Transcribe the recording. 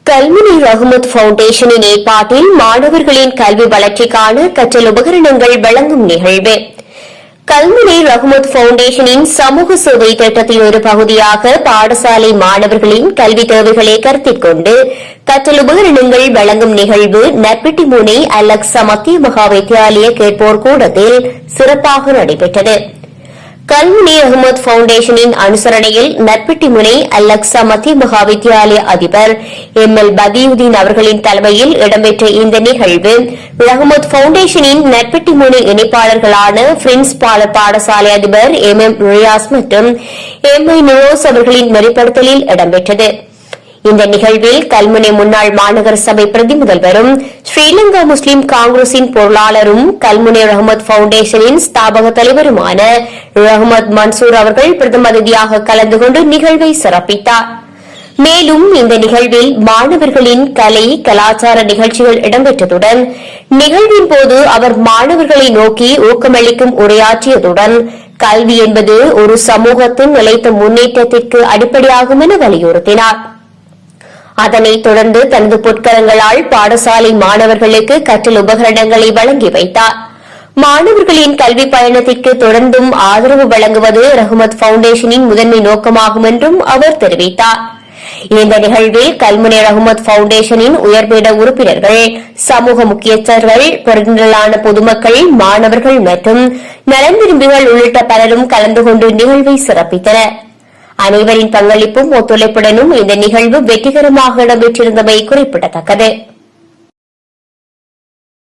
கல்முனை ரஹ்மத் பவுண்டேஷனின் ஏற்பாட்டில் மாணவர்களின் கல்வி வளர்ச்சிக்கான கற்றல் உபகரணங்கள் வழங்கும் நிகழ்வு. கல்முனை ரஹ்மத் பவுண்டேஷனின் சமூக சேவை திட்டத்தின் ஒரு பகுதியாக பாடசாலை மாணவர்களின் கல்வி தேவைகளை கருத்தில் கொண்டு கற்றல் உபகரணங்கள் வழங்கும் நிகழ்வு நற்பிட்டிமுனை அலெக்சா மத்திய மகா வித்தியாலய கேட்போர் கூடத்தில் சிறப்பாக நடைபெற்றது. கல்முனை ரஹ்மத் பவுண்டேஷனின் அனுசரணையில் நற்பிட்டிமுனை அலெக்சா மத்திய மகா வித்தியாலய அதிபர் எம்எல் பதியுதீன் அவர்களின் தலைமையில் இடம்பெற்ற இந்த நிகழ்வு ரஹ்மத் பவுண்டேஷனின் நற்பிட்டிமுனை இணைப்பாளர்களான பிரின்ஸ்பாலர் பாடசாலை அதிபர் எம் ரியாஸ் மற்றும் எம்ஐ நிரோஸ் அவர்களின் நெறிப்படுத்தலில் இடம்பெற்றது. இந்த நிகழ்வில் கல்முனை முன்னாள் மாநகர சபை பிரதி முதல்வரும் ஸ்ரீலங்கா முஸ்லிம் காங்கிரசின் பொருளாளரும் கல்முனை ரஹ்மத் பவுண்டேஷனின் ஸ்தாபக தலைவருமான ரஹ்மத் மன்சூர் அவர்கள் பிரதம அதிதியாக கலந்து கொண்டு நிகழ்வை சிறப்பித்தார். மேலும் இந்த நிகழ்வில் மாணவர்களின் கலை கலாச்சார நிகழ்ச்சிகள் இடம்பெற்றதுடன் நிகழ்வின் போது அவர் மாணவர்களை நோக்கி ஊக்கமளிக்கும் உரையாற்றியதுடன் கல்வி என்பது ஒரு சமூகத்தின் நிலைத்த முன்னேற்றத்திற்கு அடிப்படையாகும் என வலியுறுத்தினார். அதனைத் தொடர்ந்து தனது பொற்கரங்களால் பாடசாலை மாணவர்களுக்கு கற்றல் உபகரணங்களை வழங்கி வைத்தார். மாணவர்களின் கல்வி பயணத்திற்கு தொடர்ந்தும் ஆதரவு வழங்குவது ரஹ்மத் பவுண்டேஷனின் முதன்மை நோக்கமாகும் என்றும் அவர் தெரிவித்தார். இந்த நிகழ்வில் கல்முனை ரஹ்மத் பவுண்டேஷனின் உயர்பீட உறுப்பினர்கள், சமூக முக்கியஸ்தர்கள், பெருந்திரளான பொதுமக்கள், மாணவர்கள் மற்றும் நலன் விரும்பிகள் உள்ளிட்ட பலரும் கலந்து கொண்டு நிகழ்வை சிறப்பித்தனர். அனைவரின் பங்களிப்பும் ஒத்துழைப்புடனும் இந்த நிகழ்வு வெற்றிகரமாக இடம்பெற்றிருந்தமை குறிப்பிடத்தக்கது.